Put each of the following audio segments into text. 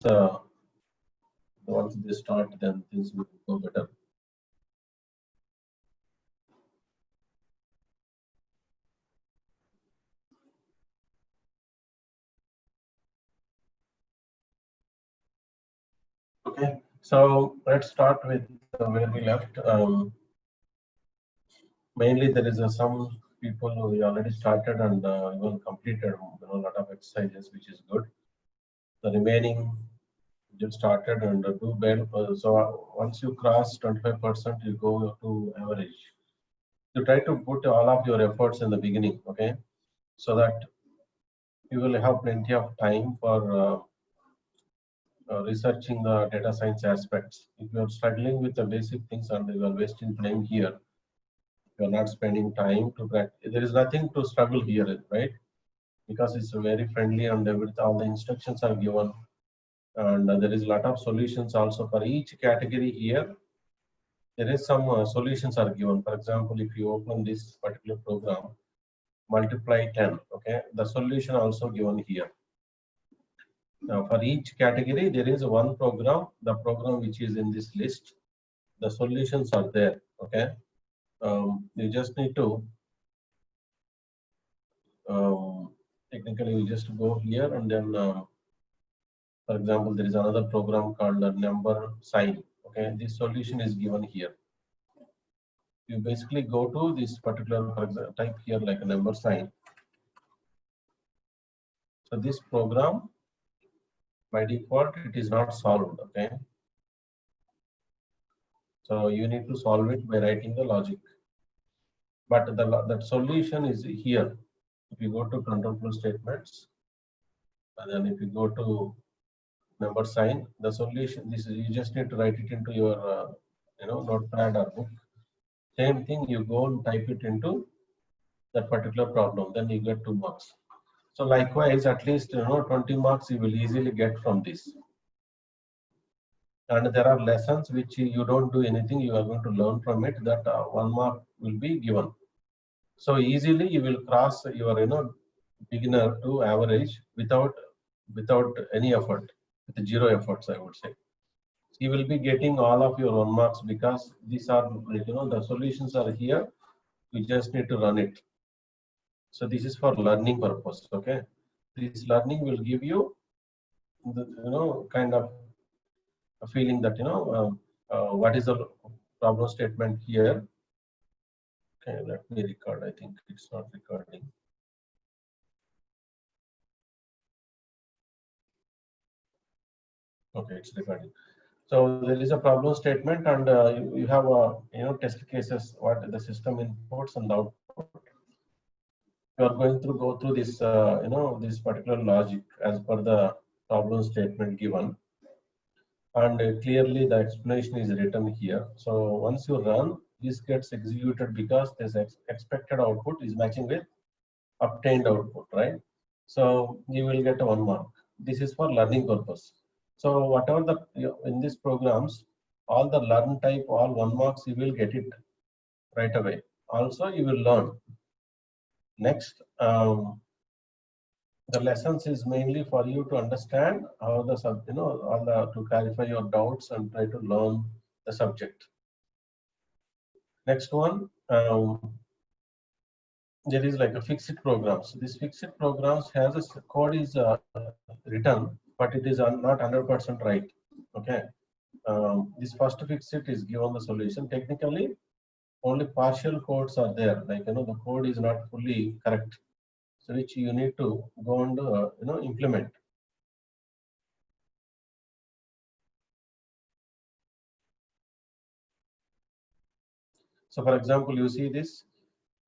once they start, then things will go better. Okay, so let's start with where we left. Mainly, there is some people who already started and even completed a lot of exercises, which is good. The remaining just started and do well. So once you cross 25%, you go to average. You try to put all of your efforts in the beginning, okay, so that you will have plenty of time for researching the data science aspects. If you are struggling with the basic things and you are wasting time here, you are not spending time to practice. There is nothing to struggle here, right? Because it's very friendly and with all the instructions are given, and there is a lot of solutions also for each category here. There is some solutions are given. For example, if you open this particular program, multiply 10, okay, the solution also given here. Now, for each category, there is one program, the program which is in this list. The solutions are there, okay. You just need to, technically, you just go here and then, for example, there is another program called number sign, okay. This solution is given here. You basically go to this particular, for example, type here like a number sign. So this program, by default, it is not solved, okay. So you need to solve it by writing the logic. But that solution is here. If you go to control flow statements, and then if you go to number sign, the solution, this is, you just need to write it into your notepad or book. Same thing, you go and type it into that particular problem, then you get 2 marks. So likewise, at least 20 marks you will easily get from this. And there are lessons which you don't do anything, you are going to learn from it, that 1 mark will be given. So easily you will cross your beginner to average without any effort, with 0 efforts, I would say. You will be getting all of your 1 marks because these are the solutions are here. You just need to run it. So this is for learning purpose. Okay, this learning will give you the kind of a feeling that what is the problem statement here. Okay, let me record. I think it's not recording. Okay, it's recording. So there is a problem statement, and you have test cases what the system inputs and output. You are going to go through this this particular logic as per the problem statement given, and clearly the explanation is written here. So once you run, this gets executed because this expected output is matching with obtained output, right? So you will get 1 mark. This is for learning purpose. So whatever in these programs, all the learn type, all 1 marks, you will get it right away. Also, you will learn. Next, the lessons is mainly for you to understand how the to clarify your doubts and try to learn the subject. Next one, there is like a fixed programs. This fixed programs has a code is written, but it is not 100% right. Okay, this first fixed is given the solution. Technically, only partial codes are there. Like the code is not fully correct, so which you need to go and implement. So, for example, you see this.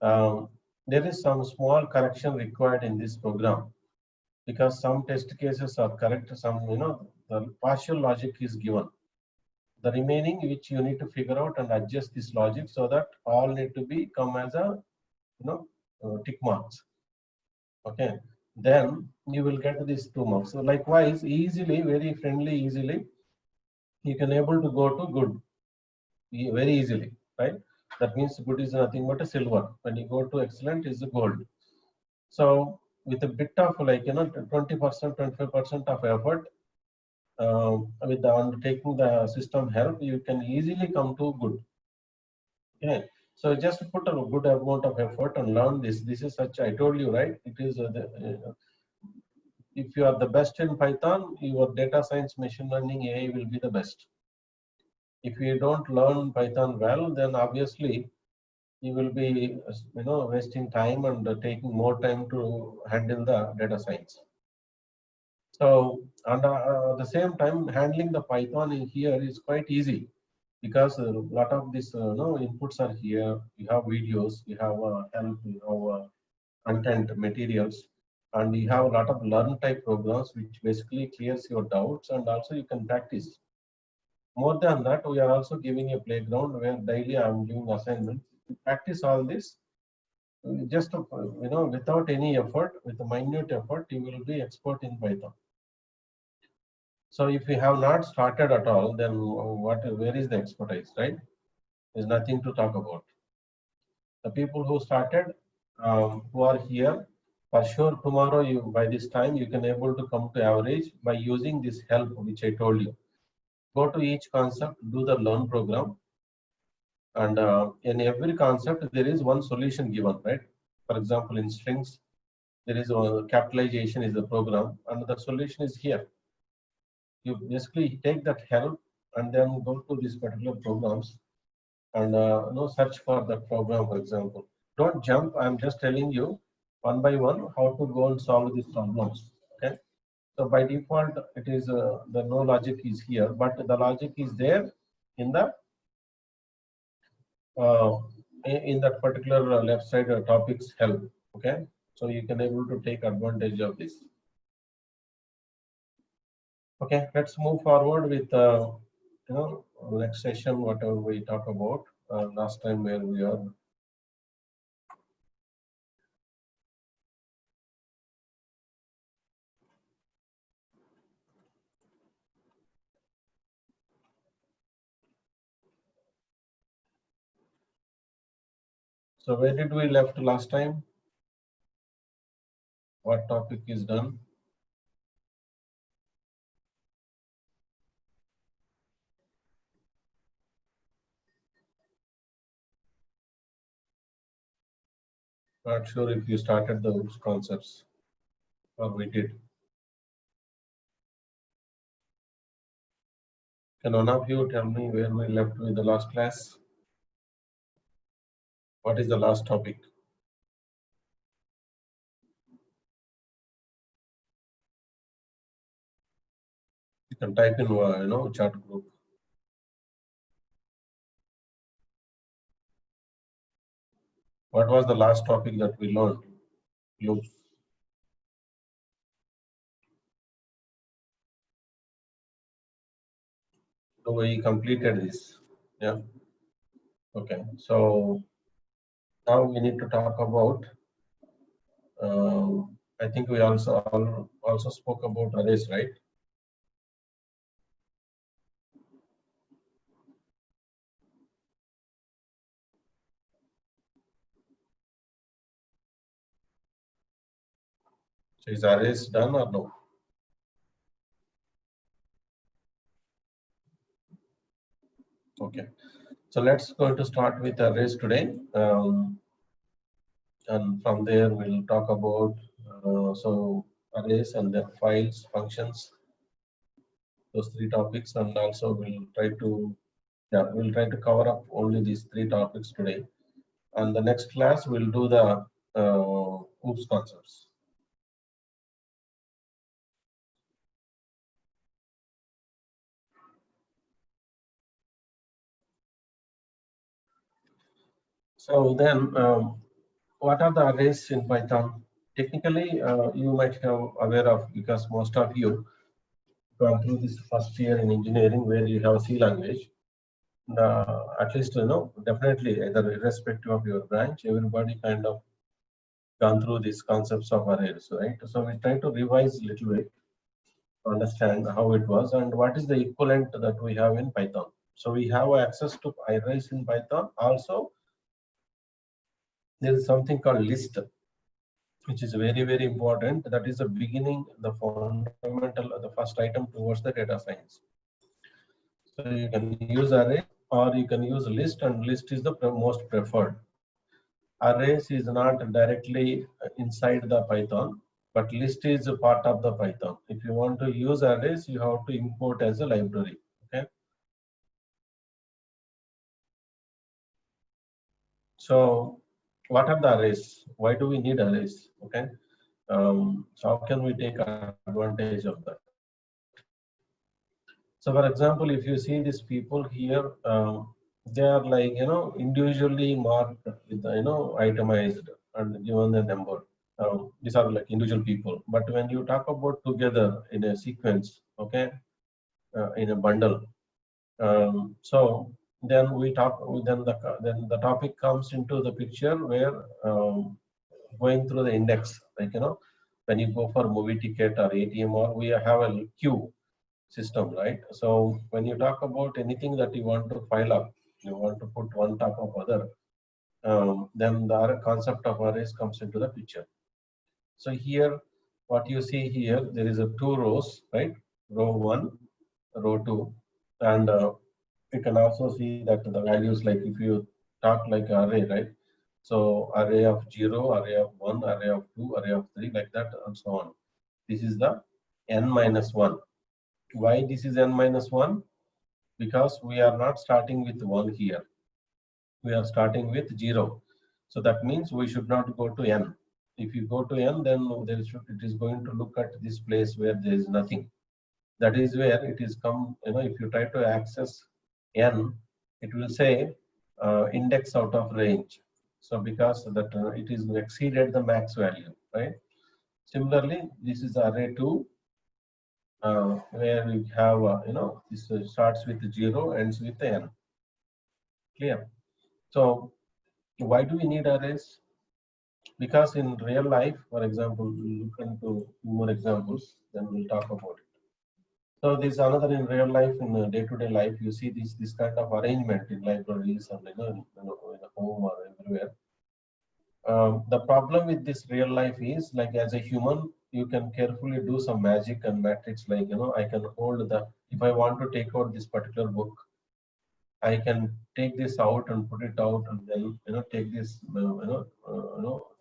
There is some small correction required in this program because some test cases are correct. Some the partial logic is given. The remaining which you need to figure out and adjust this logic so that all need to be come as a tick marks. Okay, then you will get these 2 marks. So likewise, easily, very friendly, easily, you can able to go to good very easily, right? That means good is nothing but a silver. When you go to excellent is a gold. So with a bit of 20%, 25% of effort, with the undertaking the system help, you can easily come to good. Okay, so just put a good amount of effort and learn this. This is such, I told you, right? It is if you are the best in Python, your data science, machine learning, AI will be the best. If you don't learn Python well, then obviously you will be, wasting time and taking more time to handle the data science. So, and at the same time, handling the Python in here is quite easy because a lot of these inputs are here. You have videos, you have help, you have content materials, and you have a lot of learn type programs which basically clears your doubts, and also you can practice. More than that, we are also giving a playground where daily I am giving assignments. You practice all this just without any effort, with a minute effort, you will be expert in Python. So if you have not started at all, then where is the expertise, right? There's nothing to talk about. The people who started, who are here, for sure tomorrow by this time you can able to come to average by using this help which I told you. Go to each concept, do the learn program, and in every concept there is one solution given, right? For example, in strings, there is a capitalization is the program, and the solution is here. You basically take that help and then go to these particular programs and search for that program, for example. Don't jump. I'm just telling you one by one how to go and solve these problems. Okay. So by default, it is the no logic is here, but the logic is there in the uh, in that particular left side topics help. Okay. So you can able to take advantage of this. Okay. Let's move forward with next session. Whatever we talk about last time where we are. So where did we left last time? What topic is done? Not sure if you started those concepts or we did. Can one of you tell me where we left with the last class? What is the last topic? You can type in chat group. What was the last topic that we learned? Loops. So we completed this. Yeah. Okay. So now we need to talk about. I think we also spoke about arrays, right? So is arrays done or no? Okay. So let's go to start with arrays today. And from there we'll talk about so arrays and their files, functions, those three topics, and also we'll try to cover up only these three topics today. And the next class we'll do the OOPS concepts. So then, what are the arrays in Python? Technically, you might have aware of because most of you gone through this first year in engineering where you have C language. At least definitely either irrespective of your branch, everybody kind of gone through these concepts of arrays, right? So we try to revise a little bit to understand how it was and what is the equivalent that we have in Python. So we have access to arrays in Python. Also, there is something called list. which is very, very important. That is the beginning, the fundamental, the first item towards the data science. So you can use array or you can use list, and list is the most preferred. Arrays is not directly inside the Python, but list is a part of the Python. If you want to use arrays, you have to import as a library. Okay. So what are the arrays? Why do we need arrays? Okay. So how can we take advantage of that? So for example, if you see these people here, they are like, individually marked with, itemized and given a number. These are like individual people. But when you talk about together in a sequence, okay, in a bundle, so then we talk, then the topic comes into the picture where going through the index, like, when you go for movie ticket or ATM, or we have a queue system, right? So when you talk about anything that you want to file up, you want to put one top of other, then the concept of arrays comes into the picture. So here, what you see here, there is a two rows, right? Row one, row two, and you can also see that the values, like if you talk like array, right? So array of 0, array of 1, array of 2, array of 3, like that, and so on. This is the n minus 1. Why this is n minus 1? Because we are not starting with 1 here. We are starting with 0. So that means we should not go to n. If you go to n, then it is going to look at this place where there is nothing. That is where it is come, if you try to access n, it will say index out of range. So because that it is exceeded the max value, right? Similarly, this is array 2, where we have, this starts with 0, ends with n. Clear? So why do we need arrays? Because in real life, for example, we'll look into more examples, then we'll talk about it. So this is another in real life, in day-to-day life, you see this kind of arrangement in libraries and in the home or everywhere. The problem with this real life is, like, as a human, you can carefully do some magic and matrix, like, I can hold the, if I want to take out this particular book, I can take this out and put it out, and then take this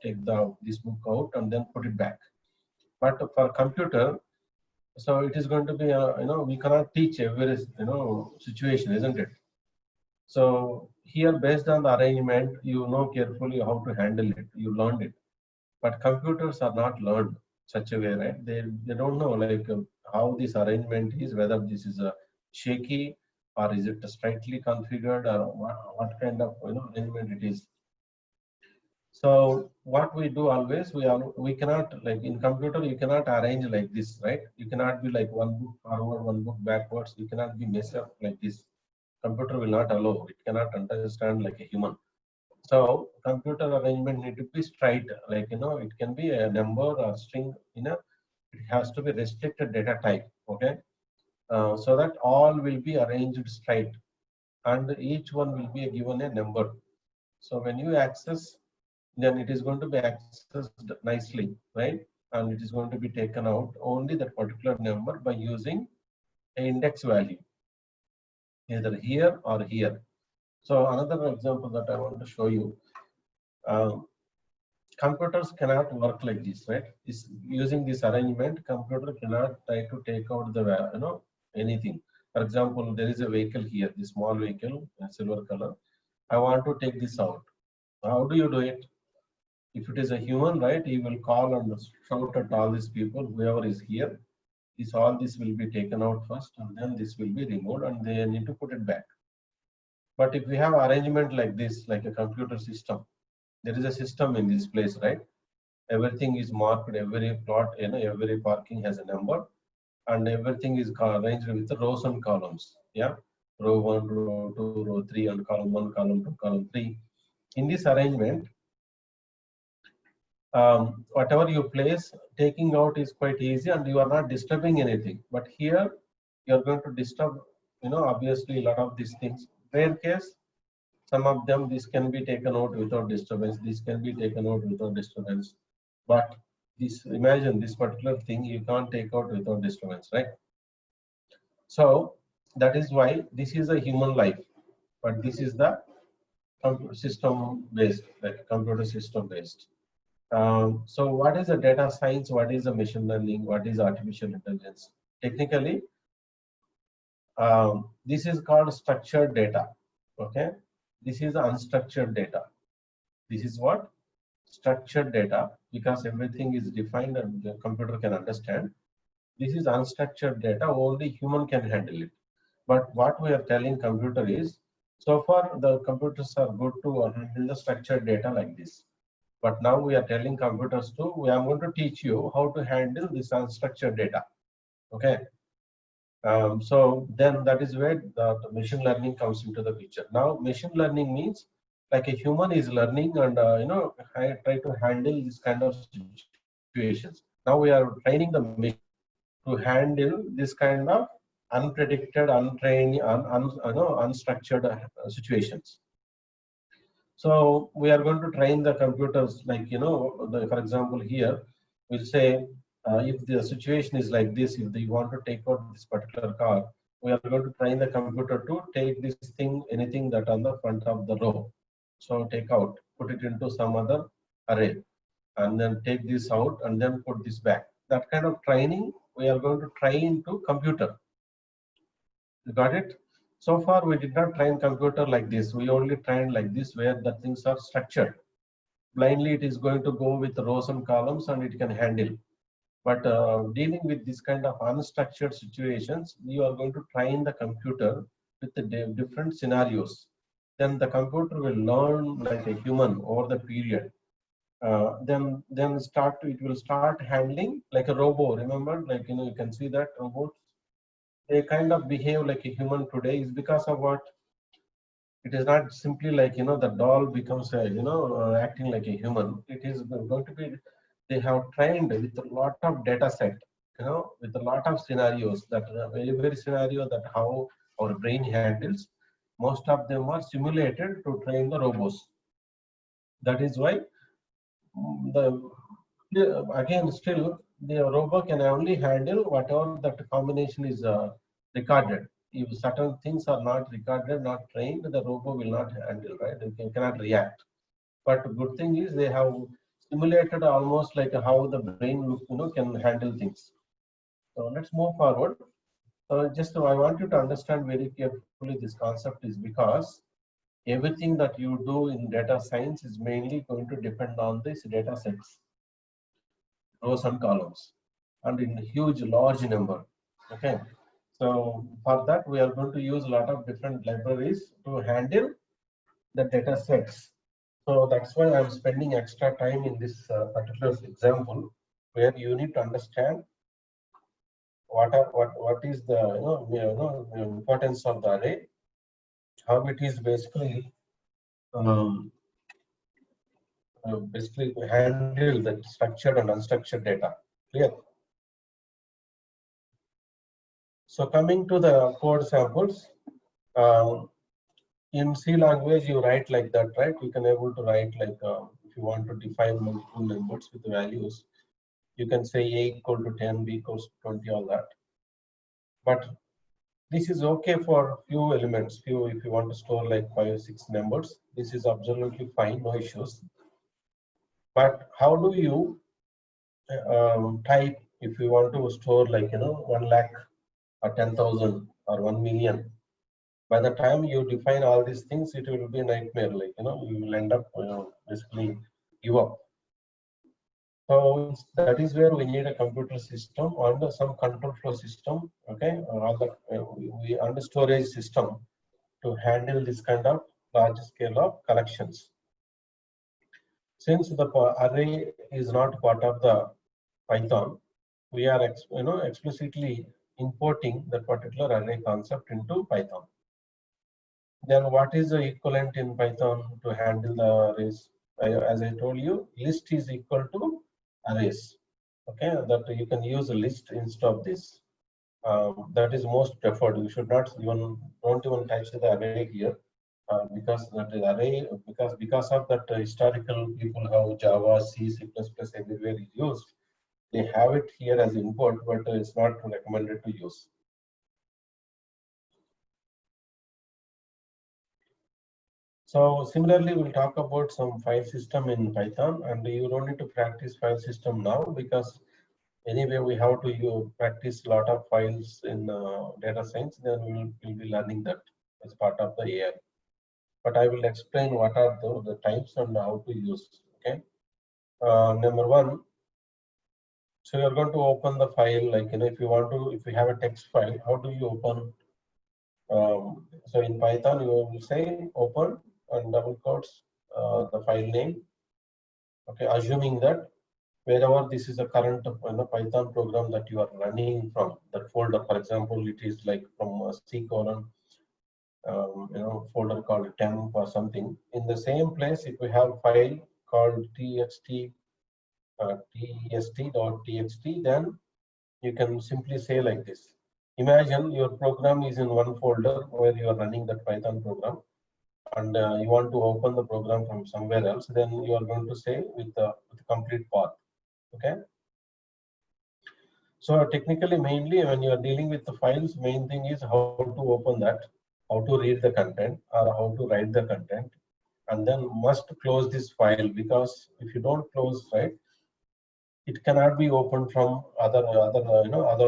take this book out and then put it back. But for computer, so it is going to be we cannot teach every situation, isn't it? So here, based on the arrangement, you know carefully how to handle it. You learned it, but computers are not learned such a way, right? They don't know, like, how this arrangement is, whether this is a shaky or is it straightly configured, or what kind of arrangement it is. So what we do always, we cannot, like in computer, you cannot arrange like this, right? You cannot be like one book forward, one book backwards. You cannot be messed up like this. Computer will not allow. It cannot understand like a human. So computer arrangement need to be straight, like, it can be a number or string, it has to be restricted data type, okay? So that all will be arranged straight, and each one will be given a number. So when you access, then it is going to be accessed nicely, right? And it is going to be taken out only that particular number by using an index value, either here or here. So another example that I want to show you, computers cannot work like this, right? Using this arrangement, computer cannot try to take out the anything. For example, there is a vehicle here, this small vehicle, silver color. I want to take this out. How do you do it? If it is a human, right, he will call and shout at all these people, whoever is here, all this will be taken out first, and then this will be removed, and they need to put it back. But if we have arrangement like this, like a computer system, there is a system in this place, right? Everything is marked, every plot, every parking has a number, and everything is arranged with the rows and columns. Yeah, row 1, row 2, row 3, and column 1, column 2, column 3. In this arrangement, whatever you place, taking out is quite easy, and you are not disturbing anything. But here, you are going to disturb, obviously, a lot of these things. Rare case, some of them, this can be taken out without disturbance. This can be taken out without disturbance. But this, imagine this particular thing you can't take out without disturbance, right? So that is why this is a human life, but this is the system based, like computer system based. So what is the data science? What is the machine learning? What is artificial intelligence? Technically, this is called structured data. Okay, this is unstructured data. This is what? Structured data, because everything is defined and the computer can understand. This is unstructured data, only human can handle it. But what we are telling computer is, so far the computers are good to handle the structured data like this. But now we are telling computers to, we are going to teach you how to handle this unstructured data. Okay. So then that is where the machine learning comes into the picture. Now machine learning means like a human is learning and I try to handle this kind of situations. Now we are training the machine to handle this kind of unpredicted, untrained, unstructured situations. So we are going to train the computers, like for example, here we'll say if the situation is like this, if you want to take out this particular car, we are going to train the computer to take this thing, anything that on the front of the row. So take out, put it into some other array, and then take this out and then put this back. That kind of training we are going to train to computer. You got it? So far we did not train computer like this. We only trained like this, where the things are structured. Blindly it is going to go with rows and columns and it can handle. But dealing with this kind of unstructured situations, you are going to train the computer with the different scenarios. Then the computer will learn like a human over the period. Then it will start handling like a robot. Remember, like you can see that robots, they kind of behave like a human today is because of what? It is not simply like the doll becomes a acting like a human. It is going to be, they have trained with a lot of data set, with a lot of scenarios, that very scenario that how our brain handles. Most of them are simulated to train the robots. That is why again still the robot can only handle whatever that combination is recorded. If certain things are not recorded, not trained, the robot will not handle, right? It cannot react. But good thing is they have simulated almost like how the brain can handle things. So let's move forward. Just I want you to understand very carefully this concept is because everything that you do in data science is mainly going to depend on these data sets, rows and columns, and in huge large number. Okay, so for that we are going to use a lot of different libraries to handle the data sets. So that's why I'm spending extra time in this particular example, where you need to understand what is the importance of the array, how it is basically handle the structured and unstructured data. Clear? So coming to the code samples, in C language you write like that, right? You can able to write like if you want to define multiple numbers with values, you can say A equal to 10, B equals to 20, all that. But this is okay for few elements. If you want to store like 5 or 6 numbers, this is absolutely fine, no issues. But how do you type if you want to store like 1 lakh or 10,000 or 1 million? By the time you define all these things, it will be a nightmare. Like you will end up basically give up. So that is where we need a computer system or some control flow system, okay, or all the we under storage system to handle this kind of large scale of collections. Since the array is not part of the Python, we are explicitly importing that particular array concept into Python. Then what is the equivalent in Python to handle the arrays? As I told you, list is equal to arrays. Okay, that you can use a list instead of this. That is most preferred. You should not don't even touch the array here. because that array, because of that historical people have Java, C, C++ everywhere is used. They have it here as input, but it's not recommended to use. So similarly, we'll talk about some file system in Python, and you don't need to practice file system now because anyway we have to practice a lot of files in data science. Then we'll be learning that as part of the AI. But I will explain what are the types and how to use. Okay. Number one. So you're going to open the file, like, if you want to, if you have a text file, how do you open? So in Python, you will say open and double quotes the file name. Okay, assuming that wherever this is a current Python program that you are running from that folder, for example, it is like from C colon, folder called temp or something. In the same place, if we have file called tst.txt, then you can simply say like this. Imagine your program is in one folder where you are running that Python program, and you want to open the program from somewhere else. Then you are going to say with the complete path. Okay. So technically, mainly when you are dealing with the files, main thing is how to open that, how to read the content, or how to write the content, and then must close this file, because if you don't close, right, it cannot be opened from other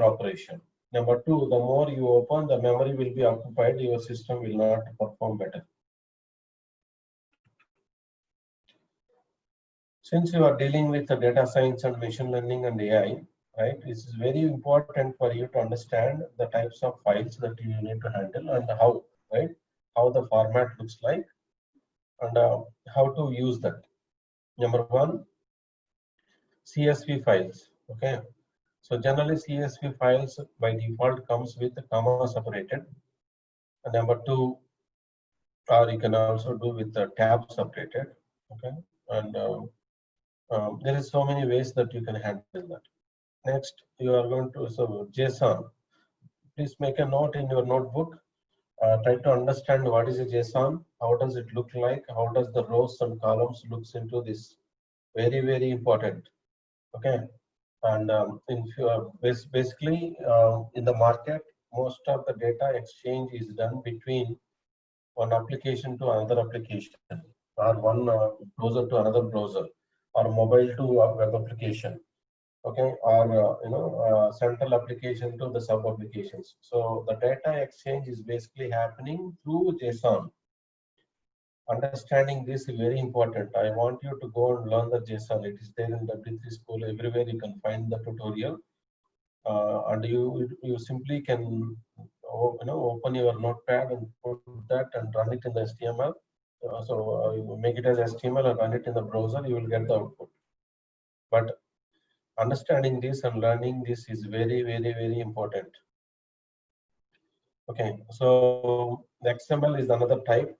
operation. Number two, the more you open, the memory will be occupied, your system will not perform better. Since you are dealing with the data science and machine learning and AI, right, it is very important for you to understand the types of files that you need to handle and how, right, how the format looks like, and how to use that. Number one, CSV files. Okay, so generally CSV files by default comes with the comma separated. And number two, or you can also do with the tab separated. Okay, and there is so many ways that you can handle that. Next, you are going to, so JSON. Please make a note in your notebook. Try to understand what is a JSON, how does it look like, how does the rows and columns looks into this. Very, very important. Okay, and basically in the market, most of the data exchange is done between one application to another application, or one browser to another browser, or mobile to a web application. Okay, or central application to the sub applications. So the data exchange is basically happening through JSON. Understanding this is very important. I want you to go and learn the JSON. It is there in W3 School. Everywhere you can find the tutorial, and you simply can open your notepad and put that and run it in the HTML. You make it as HTML and run it in the browser. You will get the output. But understanding this and learning this is very, very, very important. Okay, so the XML is another type,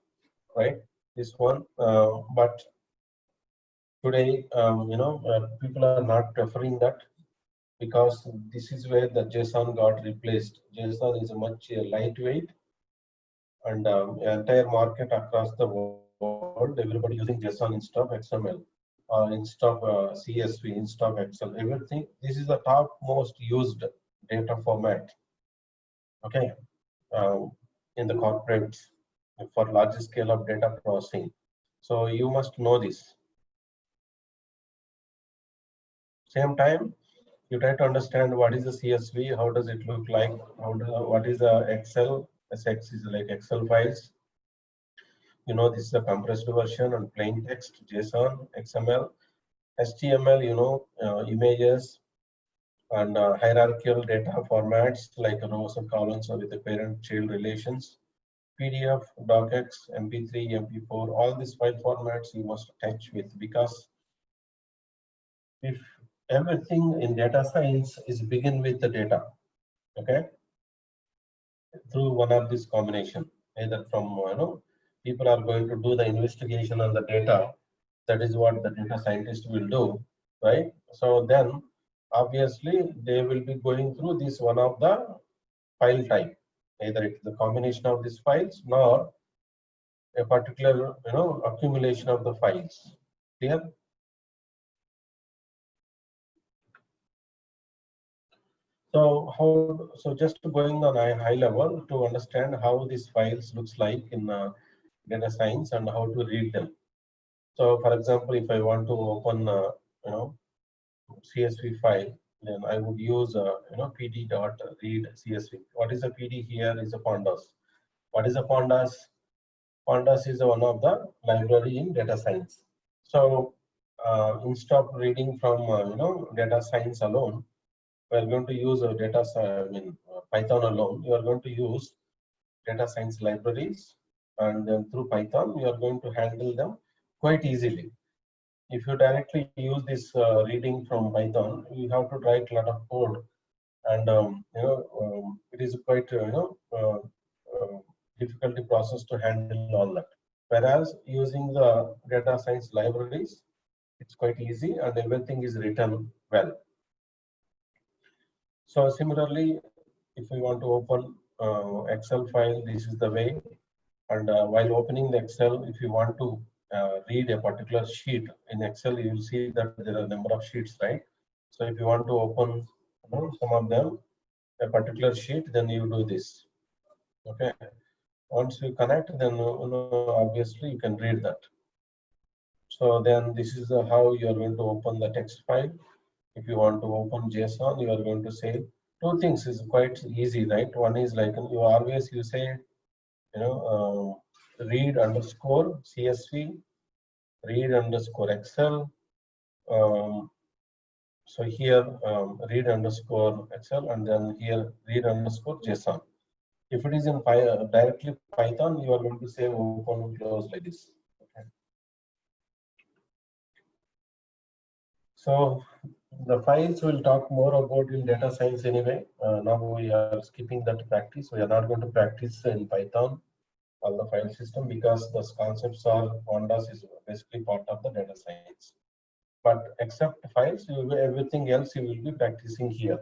right? This one, but today, people are not preferring that, because this is where the JSON got replaced. JSON is a much lightweight, and entire market across the world, everybody using JSON instead of XML, instead of CSV, instead of Excel, everything. This is the top most used data format. Okay, in the corporates for large scale of data processing. So you must know this. Same time, you try to understand what is the CSV, how does it look like, what is the Excel. SX is like Excel files. This is a compressed version and plain text, JSON, XML, HTML, images, and hierarchical data formats like rows and columns or with the parent-child relations. PDF, docx, MP3, MP4, all these file formats you must touch with, because if everything in data science is begin with the data, okay, through one of this combination, either from people are going to do the investigation on the data. That is what the data scientist will do, right? So then obviously they will be going through this one of the file type, either it's the combination of these files, nor a particular accumulation of the files. Clear? So just going on a high level to understand how these files looks like in data science and how to read them. So for example, if I want to open you know CSV file, then I would use pd.read CSV. What is a PD here is a pandas. What is a pandas? Pandas is one of the library in data science. So instead of reading from data science alone, we are going to use Python alone. You are going to use data science libraries, and then through Python, you are going to handle them quite easily. If you directly use this reading from Python, you have to write a lot of code, and it is quite difficulty process to handle all that. Whereas using the data science libraries, it's quite easy and everything is written well. So similarly, if we want to open Excel file, this is the way. And while opening the Excel, if you want to read a particular sheet in Excel, you will see that there are a number of sheets, right? So if you want to open some of them, a particular sheet, then you do this. Okay. Once you connect, then obviously you can read that. So then this is how you are going to open the text file. If you want to open JSON, you are going to say two things is quite easy, right? One is like you say read underscore CSV, read underscore Excel. So here read underscore Excel, and then here read underscore JSON. If it is in directly Python, you are going to say open close like this. Okay. So the files we'll talk more about in data science anyway. Now we are skipping that practice. We are not going to practice in Python all the file system because those concepts are pandas is basically part of the data science. But except files, everything else you will be practicing here.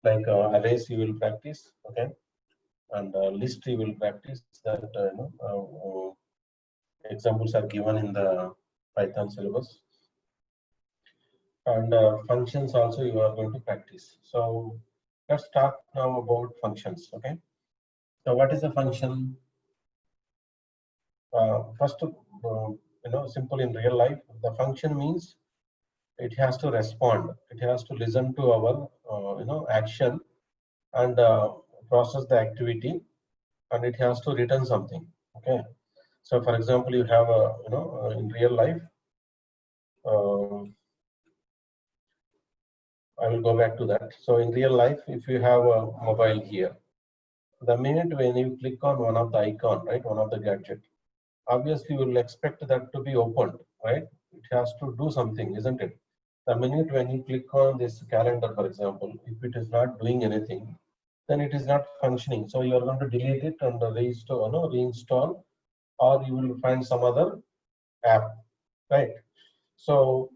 Like arrays you will practice, okay, and list you will practice. That examples are given in the Python syllabus. And functions also you are going to practice. So let's talk now about functions. Okay. So what is a function? First, simple in real life, the function means it has to respond. It has to listen to our action and process the activity, and it has to return something. Okay. So for example, you have a in real life. I will go back to that. So in real life, if you have a mobile here, the minute when you click on one of the icon, right, one of the gadget, obviously you will expect that to be opened, right? It has to do something, isn't it? The minute when you click on this calendar, for example, if it is not doing anything, then it is not functioning. So you are going to delete it and reinstall, or you will find some other app, right? So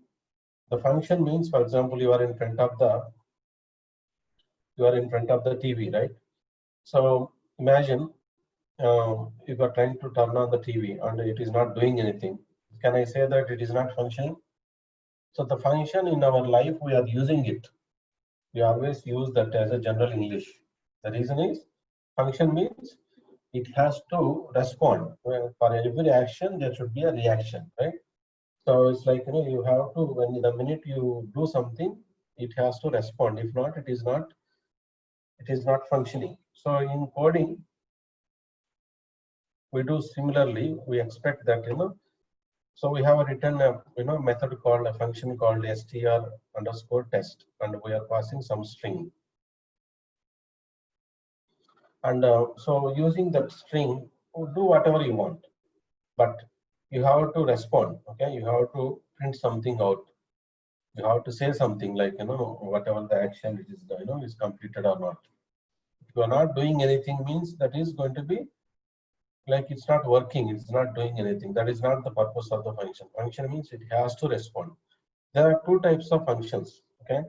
the function means, for example, you are in front of the TV, right? So imagine if you are trying to turn on the TV and it is not doing anything. Can I say that it is not functioning? So the function in our life, we are using it. We always use that as a general English. The reason is function means it has to respond. Well, for every action, there should be a reaction, right? So it's like you have to, when the minute you do something, it has to respond. If not, it is not functioning. So in coding, we do similarly. We expect that so we have a written method called a function called str underscore test, and we are passing some string. And so using that string, do whatever you want, but you have to respond. Okay, you have to print something out. You have to say something like whatever the action it is is completed or not. If you are not doing anything, means that is going to be like it's not working. It's not doing anything. That is not the purpose of the function. Function means it has to respond. There are two types of functions. Okay,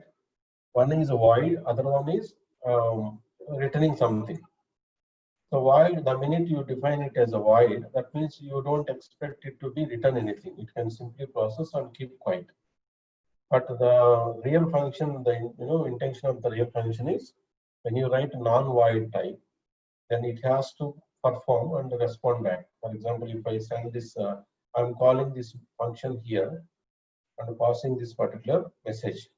one is void. Other one is returning something. So while the minute you define it as a void, that means you don't expect it to be written anything. It can simply process and keep quiet. But the real function, the intention of the real function is when you write non-void type, then it has to perform and respond back. For example, if I send this, I'm calling this function here and passing this particular message.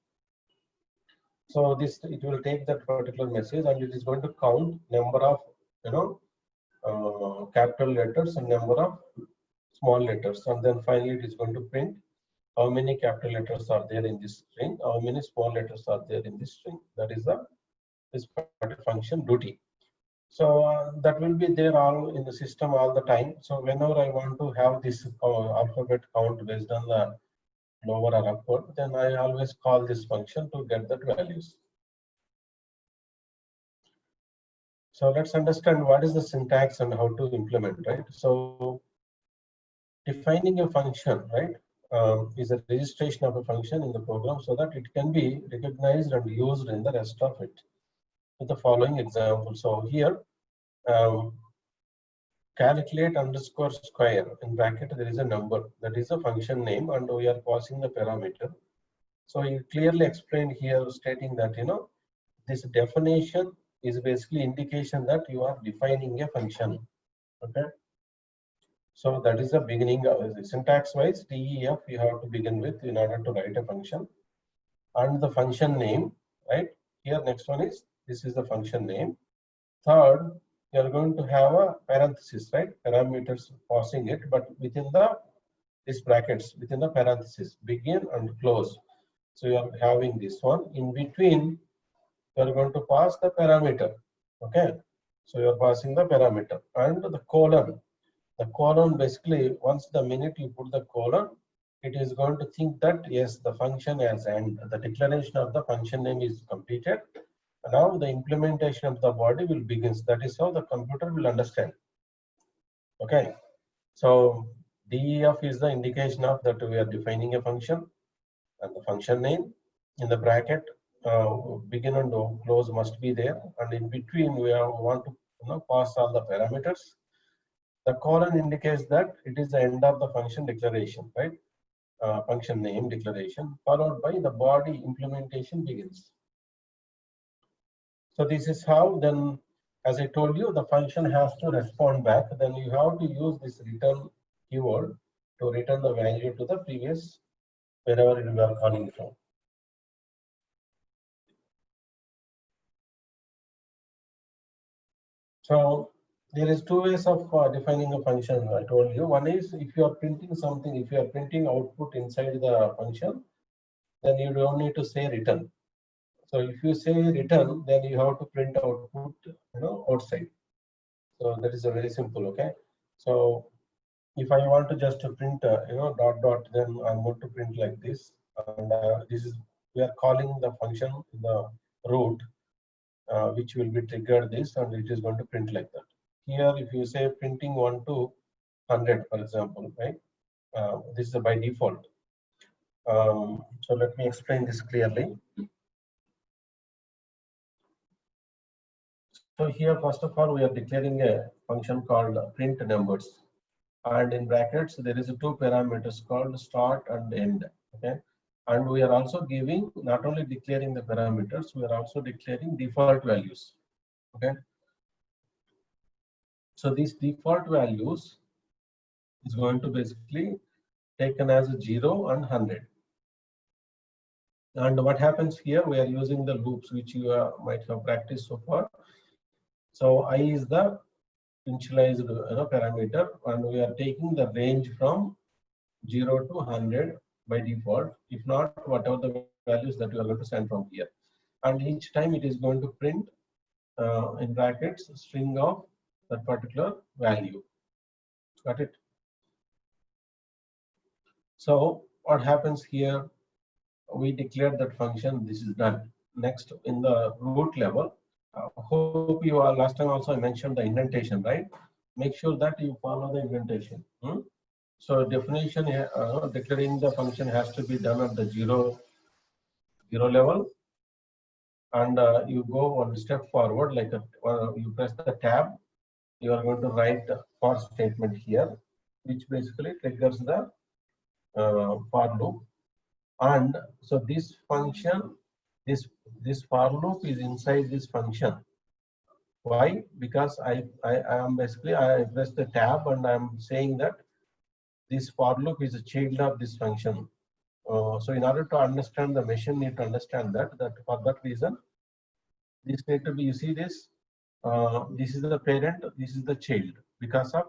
So this, it will take that particular message and it is going to count number of capital letters and number of small letters, and then finally it is going to print how many capital letters are there in this string, how many small letters are there in this string. That is this particular function duty. So that will be there all in the system all the time. So whenever I want to have this alphabet count based on the lower or upward, then I always call this function to get that values. So let's understand what is the syntax and how to implement, right? So defining a function, right, is a registration of a function in the program so that it can be recognized and used in the rest of it. With the following example. So here, calculate underscore square in bracket, there is a number that is a function name and we are passing the parameter. So you clearly explained here stating that, this definition is basically indication that you are defining a function. Okay. So that is the beginning of syntax wise. DEF you have to begin with in order to write a function, and the function name, right? Here next one is, this is the function name. Third, you are going to have a parenthesis, right? Parameters passing it, but within these brackets, within the parenthesis, begin and close. So you are having this one. In between, you are going to pass the parameter. Okay. So you are passing the parameter and the colon. The colon basically, once the minute you put the colon, it is going to think that yes, the function has end. The declaration of the function name is completed. Now the implementation of the body will begin. That is how the computer will understand. Okay. So DEF is the indication of that we are defining a function, and the function name in the bracket, begin and close must be there, and in between we want to pass all the parameters. The colon indicates that it is the end of the function declaration, right? Function name declaration, followed by the body implementation begins. So this is how then, as I told you, the function has to respond back. Then you have to use this return keyword to return the value to the previous, wherever you are calling from. So there is two ways of defining a function. I told you. One is if you are printing something, if you are printing output inside the function, then you don't need to say return. So if you say return, then you have to print output, outside. So that is a very simple. Okay. So if I want to just print, dot dot, then I'm going to print like this, and this is, we are calling the function in the root, which will be triggered this, and it is going to print like that. Here, if you say printing 1 to 100, for example, right? This is by default. So let me explain this clearly. So here, first of all, we are declaring a function called print numbers, and in brackets there is two parameters called start and end. Okay, and we are also giving, not only declaring the parameters, we are also declaring default values. Okay, so these default values is going to basically taken as 0 and 100. And what happens here, we are using the loops which you might have practiced so far. So I is the initialized parameter, and we are taking the range from 0 to 100 by default. If not, whatever the values that you are going to send from here. And each time it is going to print in brackets string of that particular value. Got it? So what happens here, we declared that function, this is done. Next, in the root level, hope you are, last time also I mentioned the indentation, right? Make sure that you follow the indentation. So definition, declaring the function has to be done at the zero level, and you go one step forward, like you press the tab, you are going to write for statement here, which basically triggers the for loop. And so this function, this this for loop is inside this function. Why? Because I am basically, I press the tab and I'm saying that this for loop is a child of this function. So in order to understand, the machine need to understand that for that reason, this need to be, you see this, this is the parent, this is the child. Because of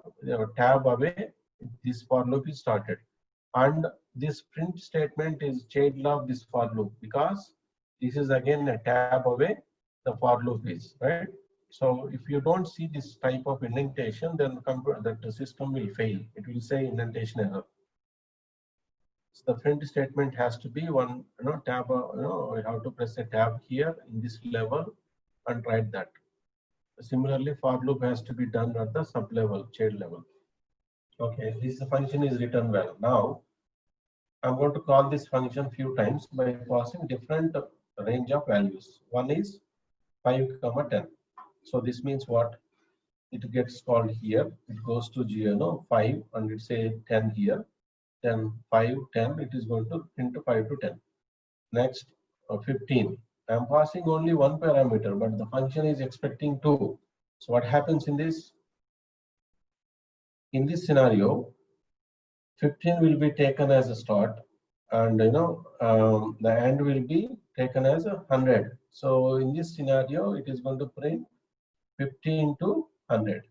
tab away, this for loop is started. And this print statement is child of this for loop, because this is again a tab away, the for loop is, right? So if you don't see this type of indentation, then the system will fail. It will say indentation error. So the print statement has to be one, tab, we have to press a tab here in this level and write that. Similarly, for loop has to be done at the sub level, child level. Okay, this function is written well. Now, I'm going to call this function few times by passing different range of values. One is 5, 10. So this means what? It gets called here. It goes to 5 and it's a 10 here. Then 5, 10. It is going to print 5 to 10. Next, 15. I'm passing only one parameter, but the function is expecting 2. So what happens in this? In this scenario, 15 will be taken as a start, and the end will be taken as 100. So in this scenario, it is going to print 15 to 100.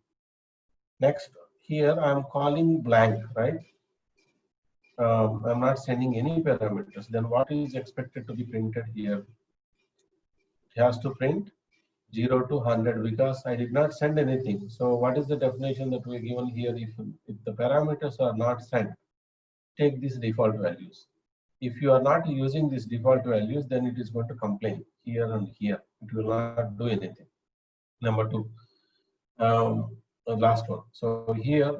Next, here I'm calling blank, right? I'm not sending any parameters. Then what is expected to be printed here? It has to print 0 to 100 because I did not send anything. So what is the definition that we given here? If the parameters are not sent, take these default values. If you are not using these default values, then it is going to complain here and here. It will not do anything. Number 2, the last one. So here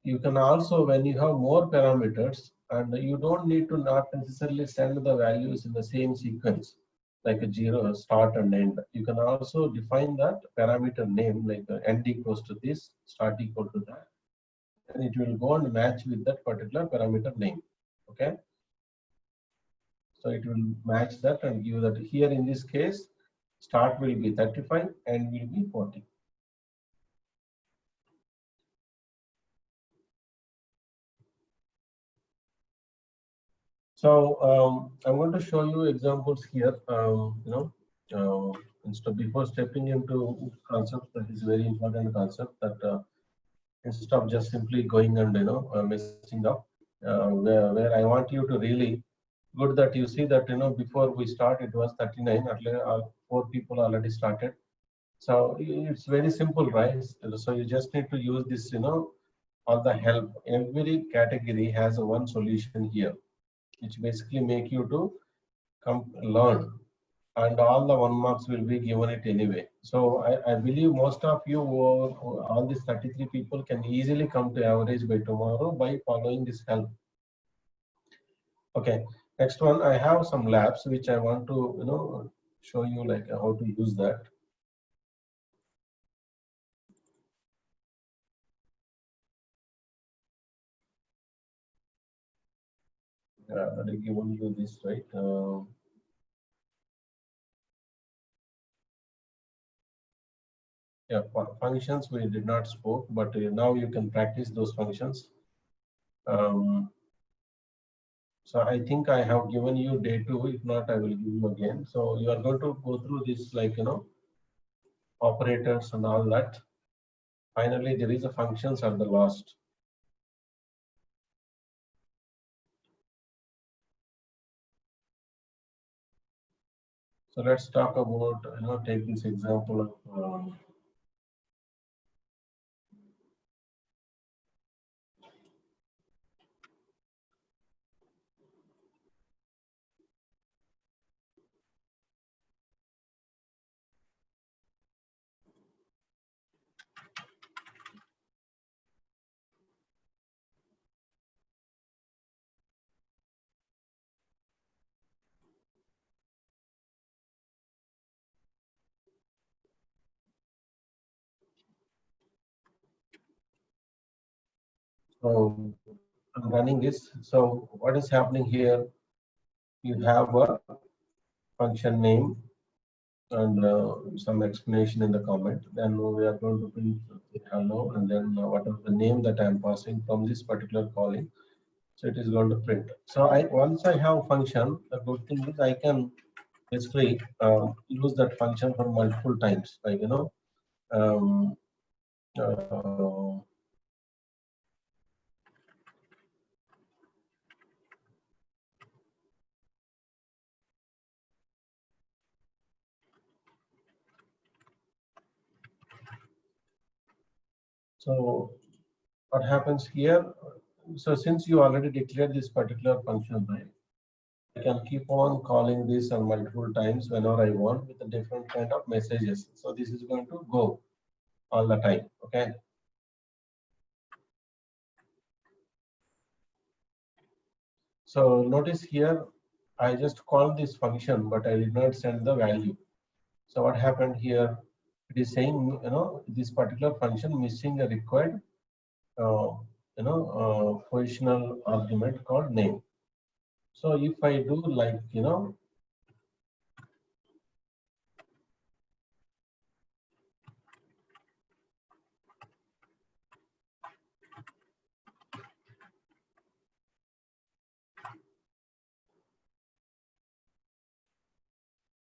you can also, when you have more parameters, and you don't need to not necessarily send the values in the same sequence, like a 0, start and end. You can also define that parameter name, like end equals to this, start equal to that, and it will go and match with that particular parameter name. Okay. So it will match that and give that. Here in this case, start will be 35 and will be 40. So I'm going to show you examples here. Instead before stepping into concept, that is very important concept, that instead of just simply going and messing up, where I want you to really good that you see that before we start it was 39. At least 4 people already started. So it's very simple, right? So you just need to use this, all the help. Every category has a one solution here, which basically make you to come learn, and all the 1 marks will be given it anyway. So I believe most of you, all these 33 people, can easily come to average by tomorrow by following this help. Okay, next one, I have some labs which I want to show you like how to use that. They given you this, right? Yeah, functions we did not spoke, but now you can practice those functions. So I think I have given you day 2. If not, I will give you again. So you are going to go through this, like operators and all that. Finally, there is a functions at the last. So let's talk about, take this example of So I'm running this. So what is happening here? You have a function name and some explanation in the comment. Then we are going to print hello, and then whatever the name that I'm passing from this particular calling. So it is going to print. So once I have function, the good thing is I can basically use that function for multiple times. Like um, uh, so what happens here? So since you already declared this particular function, right? I can keep on calling this on multiple times whenever I want with a different kind of messages. So this is going to go all the time. Okay. So notice here, I just called this function, but I did not send the value. So what happened here? It is saying, this particular function missing a required, positional argument called name. So if I do like,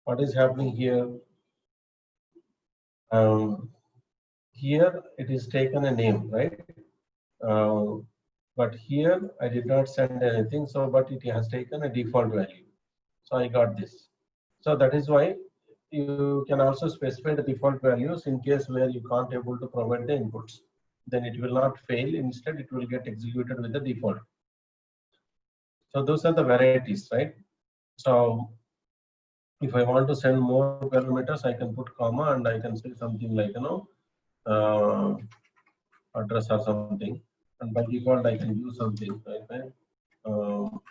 what is happening here? Here it is taken a name, right? Uh, but here I did not send anything, so but it has taken a default value. So I got this. So that is why you can also specify the default values in case where you can't able to provide the inputs. Then it will not fail. Instead, it will get executed with the default. So those are the varieties, right? So if I want to send more parameters, I can put comma and I can say something like uh, address or something. And by default, I can use something like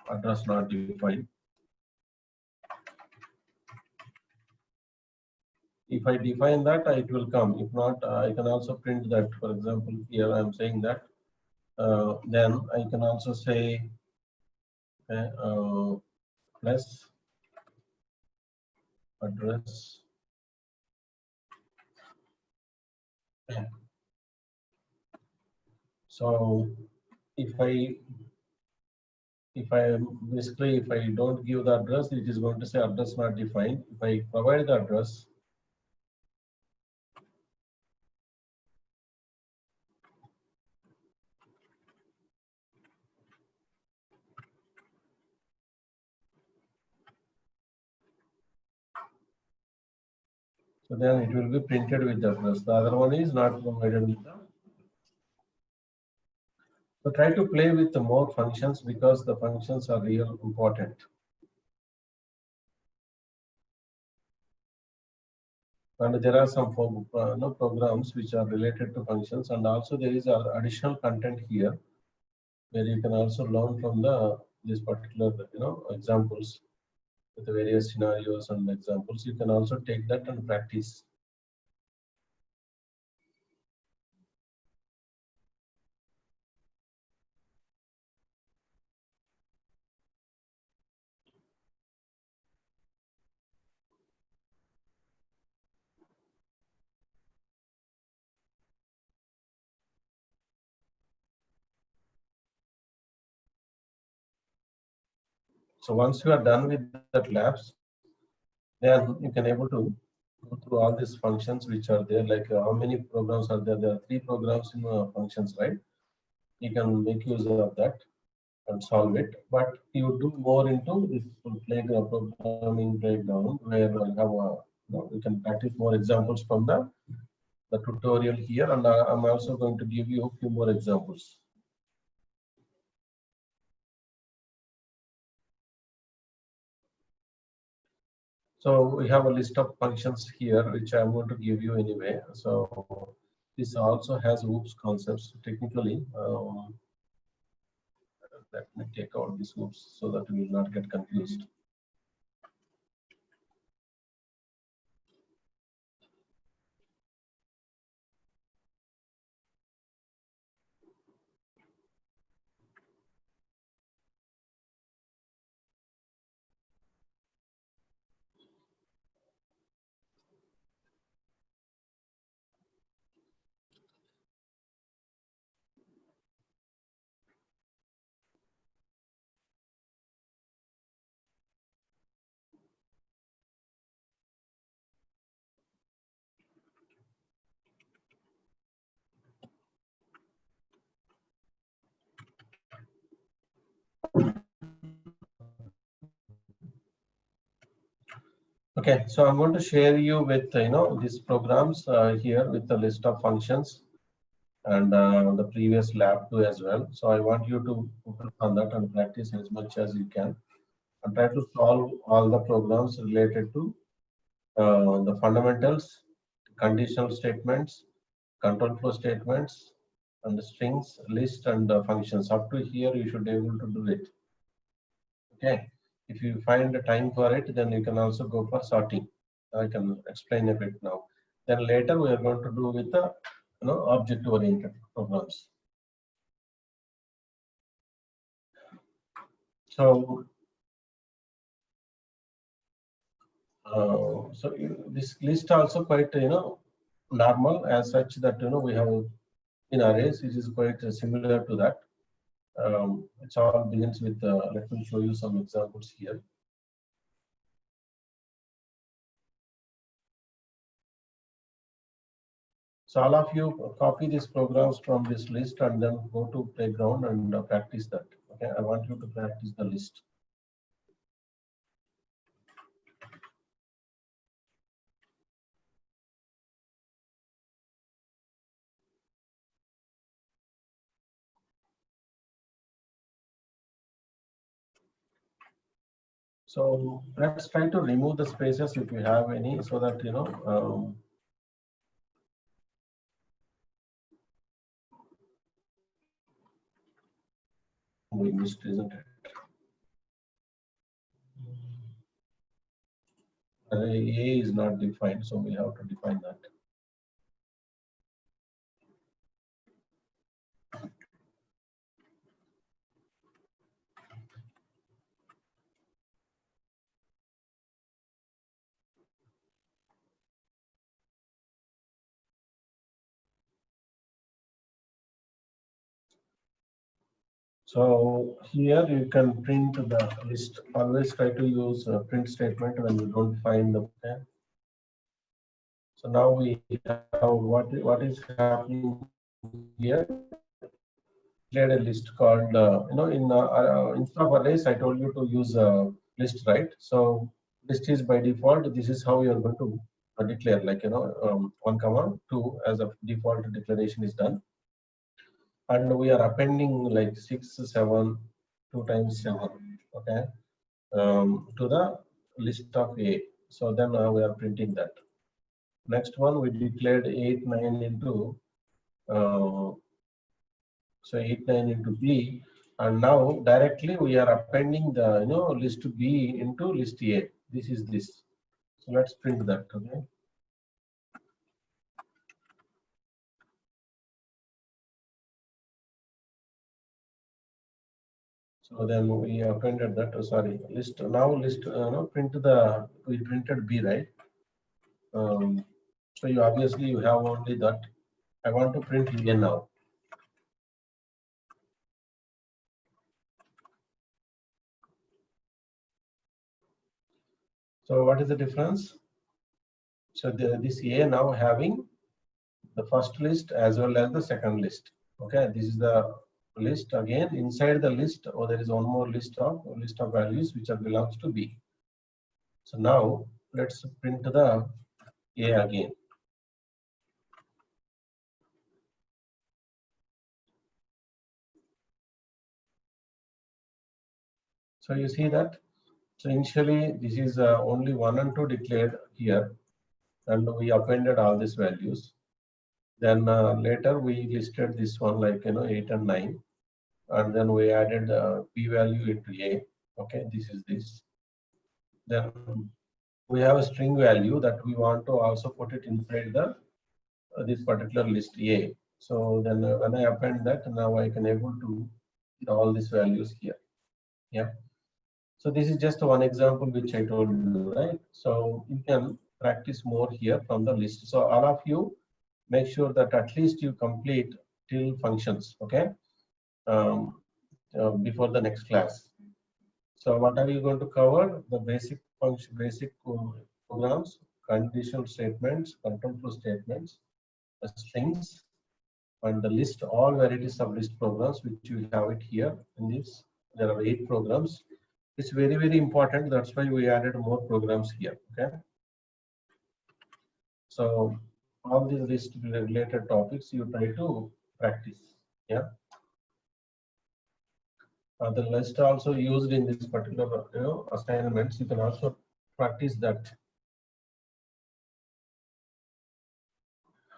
address not defined. If I define that, it will come. If not, I can also print that. For example, here I'm saying that. Then I can also say plus address. Okay. So if I basically if I don't give the address, it is going to say address not defined. If I provide the address, so then it will be printed with the address. The other one is not provided with the. So try to play with the more functions because the functions are real important. And there are some programs which are related to functions, and also there is additional content here where you can also learn from the this particular examples with the various scenarios and examples. You can also take that and practice. So once you are done with that labs, then you can able to go through all these functions which are there. Like how many programs are there? There are 3 programs in functions, right? You can make use of that and solve it. But you do more into this programming breakdown where I have you can practice more examples from the tutorial here, and I'm also going to give you a few more examples. So we have a list of functions here, which I'm going to give you anyway. So this also has OOPS concepts technically. Let me take out these OOPS so that we will not get confused. Okay, so I'm going to share you with these programs here with the list of functions and the previous lab too as well. So I want you to focus on that and practice as much as you can and try to solve all the programs related to the fundamentals, conditional statements, control flow statements, and the strings, list, and functions. Up to here, you should be able to do it. Okay. If you find the time for it, then you can also go for sorting. I can explain a bit now. Then later we are going to do with the object-oriented programs. So, this list also quite normal as such that we have in arrays. It is quite similar to that. It all begins with. Let me show you some examples here. So all of you copy these programs from this list and then go to playground and practice that. Okay, I want you to practice the list. So let's try to remove the spaces if you have any, so that we missed, isn't it? Array A is not defined, so we have to define that. So here you can print the list. Always try to use a print statement when you don't find the. Okay. So now we have what is happening here. Declared a list called instead of arrays, I told you to use a list, right? So list is by default. This is how you are going to declare, like 1 comma 2 as a default declaration is done. And we are appending like 6, 7, 2 times 7, okay, to the list of A. So then we are printing that. Next one, we declared 8, 9 into, so 8, 9 into B. And now directly we are appending the list B into list A. This is this. So let's print that, okay. So then we appended that. List now list. We printed B, right? So you obviously you have only that. I want to print A now. So what is the difference? So this A now having the first list as well as the second list. Okay, this is the list again. Inside the list, there is one more list of values which are belongs to B. So now let's print the A again. So you see that. So initially this is only 1 and 2 declared here, and we appended all these values. Then later we listed this one like 8 and 9, and then we added p value into A. Okay, this is this. Then we have a string value that we want to also put it inside the this particular list A. So then when I append that, now I can able to get all these values here. Yeah. So this is just one example which I told you, right? So you can practice more here from the list. So all of you make sure that at least you complete till functions, okay? Before the next class. So what are you going to cover? The basic function, basic programs, conditional statements, control flow statements, the strings, and the list, all varieties of list programs, which you have it here in this. There are 8 programs. It's very, very important. That's why we added more programs here. Okay. So all these list related topics you try to practice. Yeah. The list also used in this particular assignments. You can also practice that.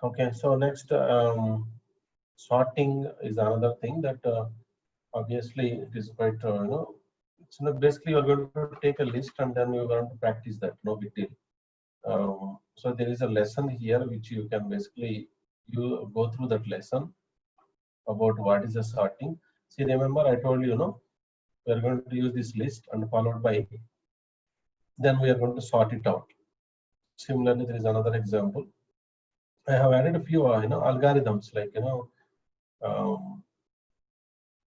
Okay. So next, sorting is another thing that obviously it is quite it's basically you're going to take a list and then you're going to practice that. No big deal. So there is a lesson here which you can basically you go through that lesson about what is the sorting. See, remember I told you, we are going to use this list and followed by then we are going to sort it out. Similarly, there is another example. I have added a few algorithms like um,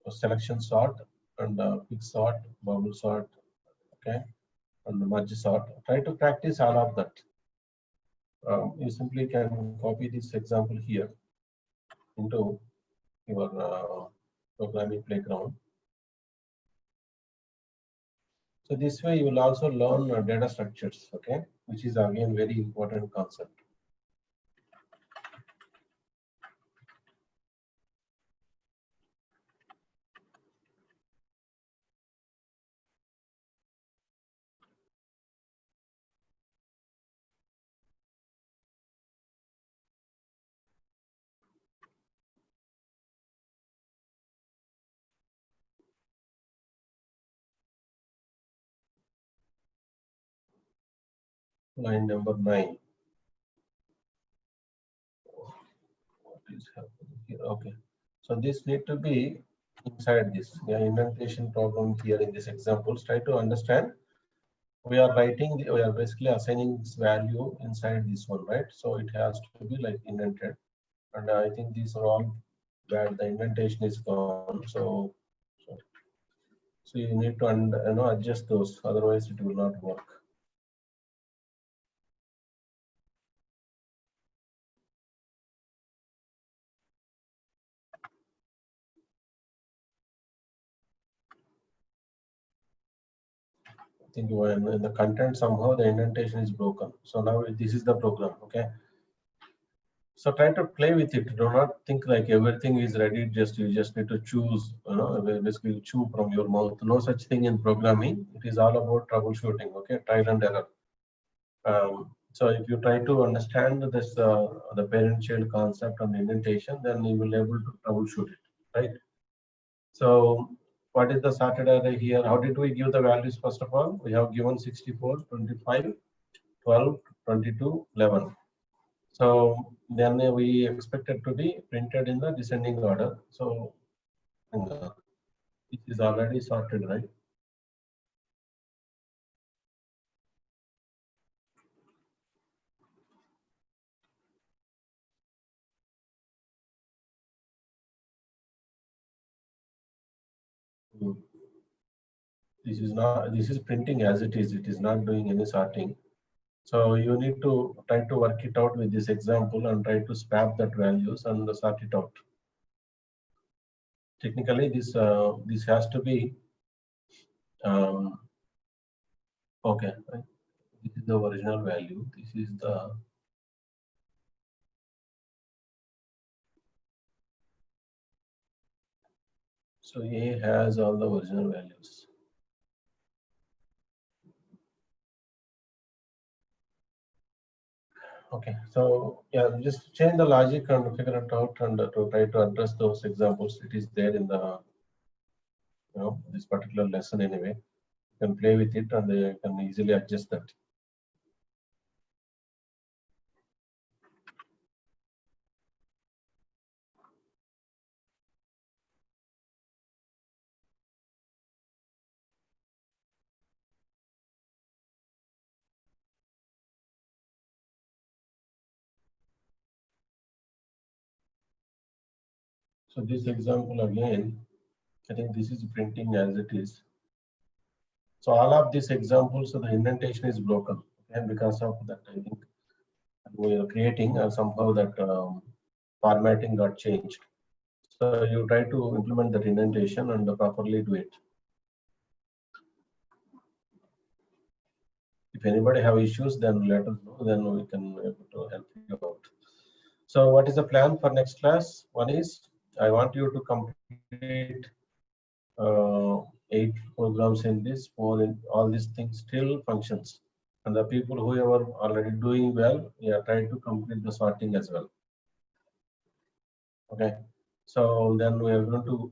selection sort and quick sort, bubble sort, okay, and merge sort. Try to practice all of that. You simply can copy this example here into your programming playground. So this way you will also learn data structures, okay, which is again very important concept. Line number 9. What is happening here? Okay. So this need to be inside this. The indentation problem here in this example. Try to understand. We are writing, we are basically assigning this value inside this one, right? So it has to be like indented. And I think these are all bad. The indentation is gone. So you need to adjust those. Otherwise, it will not work. I think in the content somehow the indentation is broken. So now this is the program, okay? So try to play with it. Do not think like everything is ready. You just need to choose, basically chew from your mouth. No such thing in programming. It is all about troubleshooting, okay? Trial and error. So if you try to understand this, the parent-child concept and indentation, then you will be able to troubleshoot it, right? So what is the sorted array here? How did we give the values? First of all, we have given 64, 25, 12, 22, 11. So then we expect it to be printed in the descending order. So it is already sorted, right? This is not. This is printing as it is. It is not doing any sorting. So you need to try to work it out with this example and try to swap that values and sort it out. Technically, this has to be okay. Right? This is the original value. This is the so A has all the original values. Okay, so yeah, just change the logic and figure it out and to try to address those examples. It is there in the this particular lesson anyway. You can play with it and you can easily adjust that. So this example again, I think this is printing as it is. So all of these examples, so the indentation is broken, and because of that, I think we are creating somehow that formatting got changed. So you try to implement that indentation and properly do it. If anybody have issues, then let us know. Then we can able to help you out. So what is the plan for next class? One is I want you to complete 8 programs in this, 4 in all these things still functions. And the people who are already doing well, yeah, try to complete the sorting as well. Okay. So then we are going to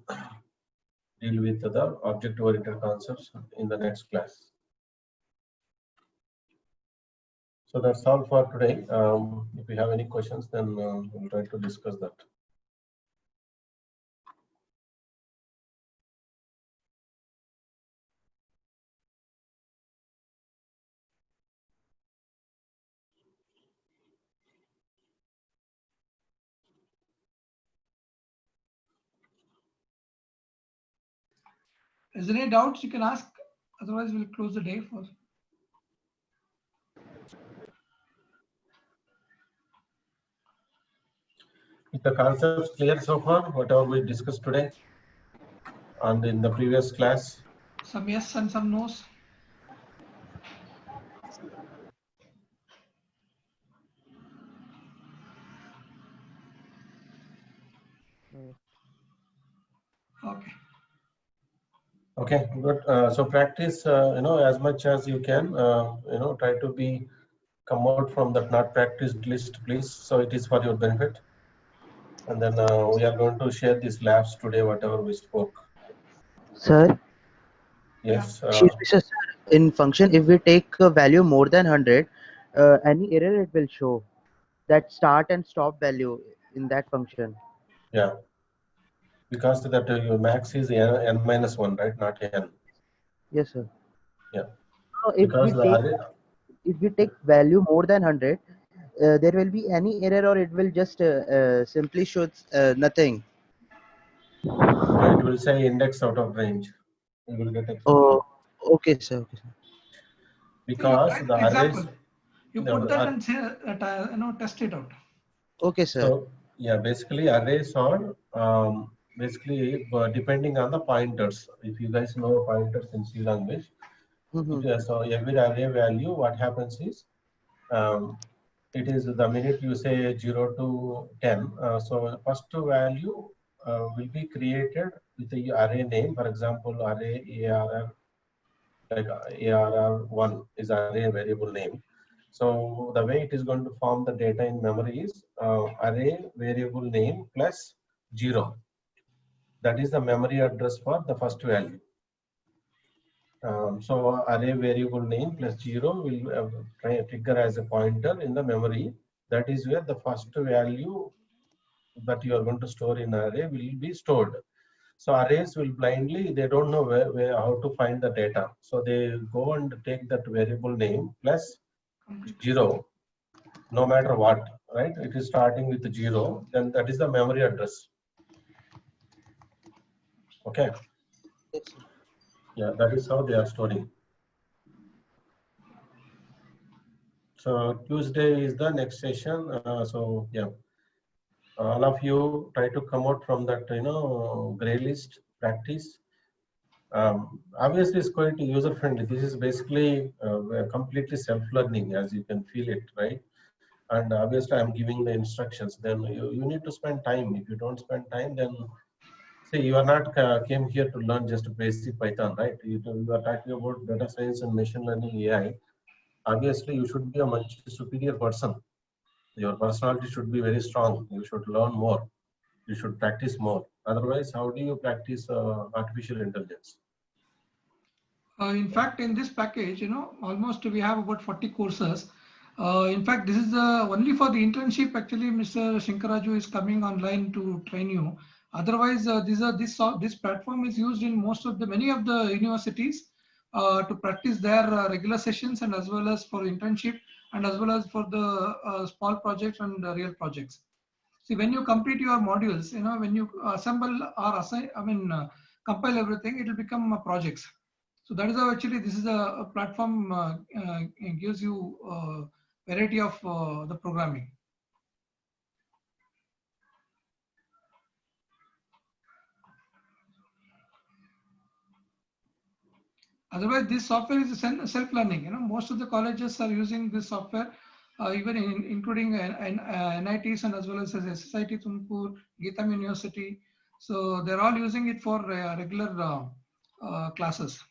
deal with the object-oriented concepts in the next class. So that's all for today. If you have any questions, then we'll try to discuss that. Is there any doubts you can ask? Otherwise, we'll close the day for. Is the concepts clear so far, whatever we discussed today and in the previous class? Some yes and some no's. Okay. Okay, good. So practice, as much as you can, try to be come out from that not practiced list, please. So it is for your benefit. And then we are going to share these labs today, whatever we spoke. Sir, Yes. excuse me, sir. In function, if we take a value more than 100, any error it will show. That start and stop value in that function. Yeah. Because that your max is n minus 1, right? Not n. Yes, sir. Yeah. So Because the array, if we take value more than 100, there will be any error or it will just simply show nothing. no, it will say index out of range. You will get exception. Oh, okay, sir. Okay, sir. So you Because try, the for example, arrays, you the, put that and say that test it out. Okay, sir. so yeah, basically arrays are basically depending on the pointers. If you guys know pointers in C language, so every array value, what happens is it is the minute you say 0 to 10. So first value will be created with the array name. For example, array ARR, like ARR1 is array variable name. So the way it is going to form the data in memory is array variable name plus 0. That is the memory address for the first value. So array variable name plus 0 will trigger as a pointer in the memory. That is where the first value that you are going to store in array will be stored. So arrays will blindly, they don't know how to find the data. So they go and take that variable name plus 0, no matter what, right? It is starting with 0, then that is the memory address. Okay. Yeah, that is how they are storing. So Tuesday is the next session. So yeah, all of you try to come out from that, gray list practice. Obviously, it's quite user friendly. This is basically completely self-learning, as you can feel it, right? And obviously, I'm giving the instructions. Then you need to spend time. If you don't spend time, then see, you are not came here to learn just basic Python, right? You are talking about data science and machine learning AI. Obviously, you should be a much superior person. Your personality should be very strong. You should learn more. You should practice more. Otherwise, how do you practice artificial intelligence? In fact, in this package, almost we have about 40 courses. In fact, this is only for the internship. Actually, Mr. Shankaraju is coming online to train you. Otherwise, this platform is used in many of the universities to practice their regular sessions and as well as for internship and as well as for the small projects and real projects. See, when you complete your modules, when you assemble or assign, compile everything, it will become projects. So that is how actually this is a platform gives you variety of the programming. Otherwise, this software is self-learning. You know, most of the colleges are using this software, even including NITs and as well as SSIT Tumkur, Geetam University. So they're all using it for regular classes.